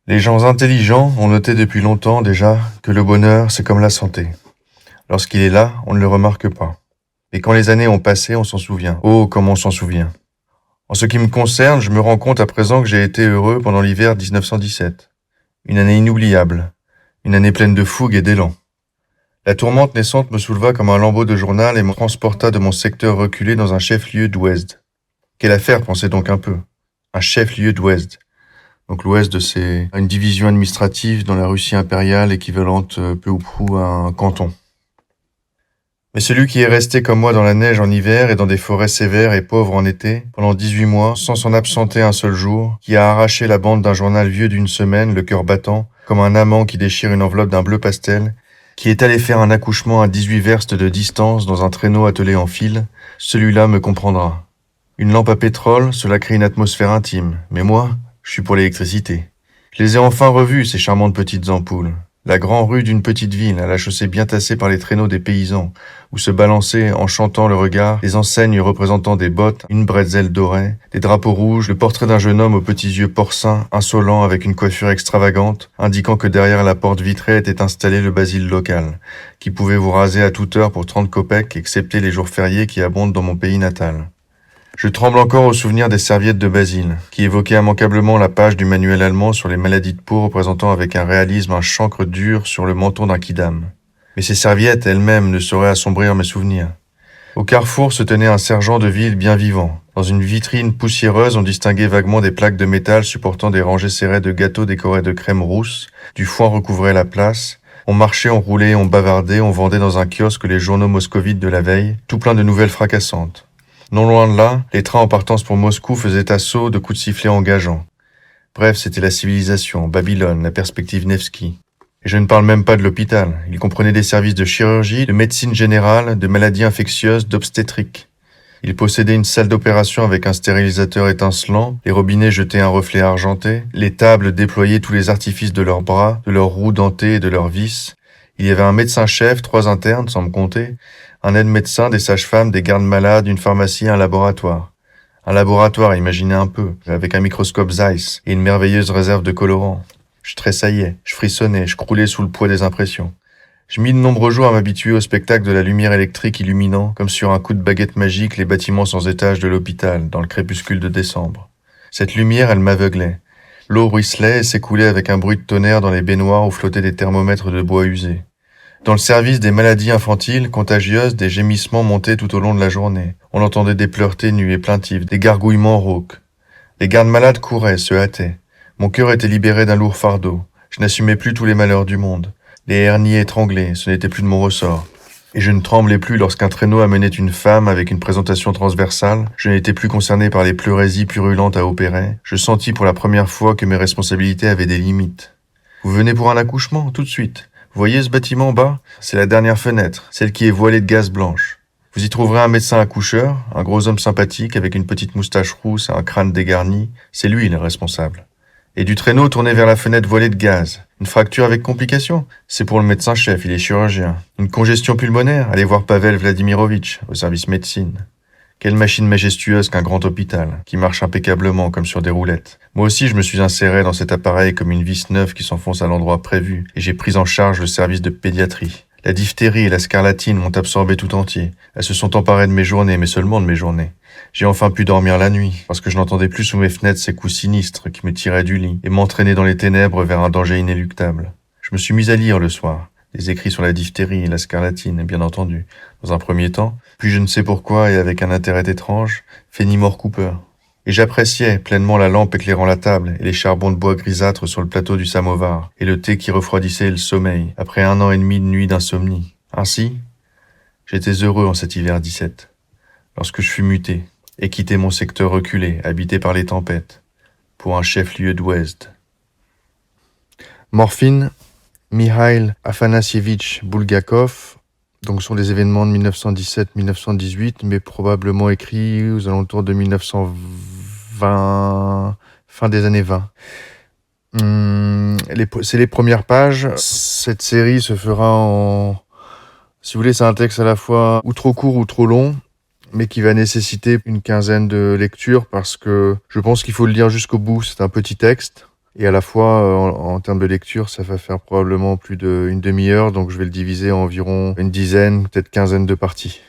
Les gens intelligents ont noté depuis longtemps déjà que le bonheur, c'est comme la santé. Lorsqu'il est là, on ne le remarque pas. Et quand les années ont passé, on s'en souvient. Oh, comme on s'en souvient. En ce qui me concerne, je me rends compte à présent que j'ai été heureux pendant l'hiver 1917. Une année inoubliable. Une année pleine de fougue et d'élan. La tourmente naissante me souleva comme un lambeau de journal et me transporta de mon secteur reculé dans un chef-lieu d'Ouest. Quelle affaire, pensez donc un peu. Un chef-lieu d'Ouest. Donc l'Ouest, c'est une division administrative dans la Russie impériale équivalente peu ou prou à un canton. Mais celui qui est resté comme moi dans la neige en hiver et dans des forêts sévères et pauvres en été, pendant 18 mois, sans s'en absenter un seul jour, qui a arraché la bande d'un journal vieux d'une semaine, le cœur battant, comme un amant qui déchire une enveloppe d'un bleu pastel, qui est allé faire un accouchement à 18 verstes de distance dans un traîneau attelé en fil, celui-là me comprendra. Une lampe à pétrole, cela crée une atmosphère intime, mais moi, je suis pour l'électricité. Je les ai enfin revus, ces charmantes petites ampoules. La grande rue d'une petite ville, à la chaussée bien tassée par les traîneaux des paysans, où se balançaient, en chantant le regard, les enseignes représentant des bottes, une bretzel dorée, des drapeaux rouges, le portrait d'un jeune homme aux petits yeux porcins, insolent avec une coiffure extravagante, indiquant que derrière la porte vitrée était installé le basile local, qui pouvait vous raser à toute heure pour 30 kopecks, excepté les jours fériés qui abondent dans mon pays natal. Je tremble encore au souvenir des serviettes de Basile, qui évoquaient immanquablement la page du manuel allemand sur les maladies de peau représentant avec un réalisme un chancre dur sur le menton d'un quidam. Mais ces serviettes elles-mêmes ne sauraient assombrir mes souvenirs. Au carrefour se tenait un sergent de ville bien vivant. Dans une vitrine poussiéreuse, on distinguait vaguement des plaques de métal supportant des rangées serrées de gâteaux décorés de crème rousse, du foin recouvrait la place. On marchait, on roulait, on bavardait, on vendait dans un kiosque les journaux moscovites de la veille, tout plein de nouvelles fracassantes. Non loin de là, les trains en partance pour Moscou faisaient assaut de coups de sifflet engageants. Bref, c'était la civilisation, Babylone, la perspective Nevsky. Et je ne parle même pas de l'hôpital. Il comprenait des services de chirurgie, de médecine générale, de maladies infectieuses, d'obstétrique. Il possédait une salle d'opération avec un stérilisateur étincelant, les robinets jetaient un reflet argenté, les tables déployaient tous les artifices de leurs bras, de leurs roues dentées et de leurs vis. Il y avait un médecin-chef, 3 internes, sans me compter, un aide-médecin, des sages-femmes, des gardes-malades, une pharmacie, un laboratoire. Un laboratoire, imaginez un peu, avec un microscope Zeiss et une merveilleuse réserve de colorants. Je tressaillais, je frissonnais, je croulais sous le poids des impressions. Je mis de nombreux jours à m'habituer au spectacle de la lumière électrique illuminant, comme sur un coup de baguette magique, les bâtiments sans étage de l'hôpital, dans le crépuscule de décembre. Cette lumière, elle m'aveuglait. L'eau ruisselait et s'écoulait avec un bruit de tonnerre dans les baignoires où flottaient des thermomètres de bois usés. Dans le service des maladies infantiles, contagieuses, des gémissements montaient tout au long de la journée. On entendait des pleurs ténus et plaintifs, des gargouillements rauques. Les gardes-malades couraient, se hâtaient. Mon cœur était libéré d'un lourd fardeau. Je n'assumais plus tous les malheurs du monde. Les hernies étranglées, ce n'était plus de mon ressort. Et je ne tremblais plus lorsqu'un traîneau amenait une femme avec une présentation transversale. Je n'étais plus concerné par les pleurésies purulentes à opérer. Je sentis pour la première fois que mes responsabilités avaient des limites. Vous venez pour un accouchement, tout de suite. Vous voyez ce bâtiment en bas? C'est la dernière fenêtre, celle qui est voilée de gaze blanche. Vous y trouverez un médecin accoucheur, un gros homme sympathique avec une petite moustache rousse et un crâne dégarni. C'est lui le responsable. Et du traîneau tourné vers la fenêtre voilée de gaz. Une fracture avec complication? C'est pour le médecin-chef, il est chirurgien. Une congestion pulmonaire? Allez voir Pavel Vladimirovitch, au service médecine. Quelle machine majestueuse qu'un grand hôpital, qui marche impeccablement comme sur des roulettes. Moi aussi je me suis inséré dans cet appareil comme une vis neuve qui s'enfonce à l'endroit prévu, et j'ai pris en charge le service de pédiatrie. La diphtérie et la scarlatine m'ont absorbé tout entier. Elles se sont emparées de mes journées, mais seulement de mes journées. J'ai enfin pu dormir la nuit, parce que je n'entendais plus sous mes fenêtres ces coups sinistres qui me tiraient du lit et m'entraînaient dans les ténèbres vers un danger inéluctable. Je me suis mis à lire le soir. Les écrits sur la diphtérie et la scarlatine, bien entendu, dans un premier temps, puis je ne sais pourquoi et avec un intérêt étrange, Fenimore Cooper. Et j'appréciais pleinement la lampe éclairant la table et les charbons de bois grisâtres sur le plateau du samovar et le thé qui refroidissait le sommeil après 1 an et demi de nuit d'insomnie. Ainsi, j'étais heureux en cet hiver 17, lorsque je fus muté et quittai mon secteur reculé, habité par les tempêtes, pour un chef-lieu d'Ouest. Morphine, Mikhail Afanassievitch Bulgakov, donc sont des événements de 1917-1918, mais probablement écrits aux alentours de 1920, fin des années 20. C'est les premières pages. Cette série se fera en... Si vous voulez, c'est un texte à la fois ou trop court ou trop long, mais qui va nécessiter une quinzaine de lectures parce que je pense qu'il faut le lire jusqu'au bout. C'est un petit texte. Et à la fois, en termes de lecture, ça va faire probablement plus d'une demi-heure, donc je vais le diviser en environ une dizaine, peut-être quinzaine de parties.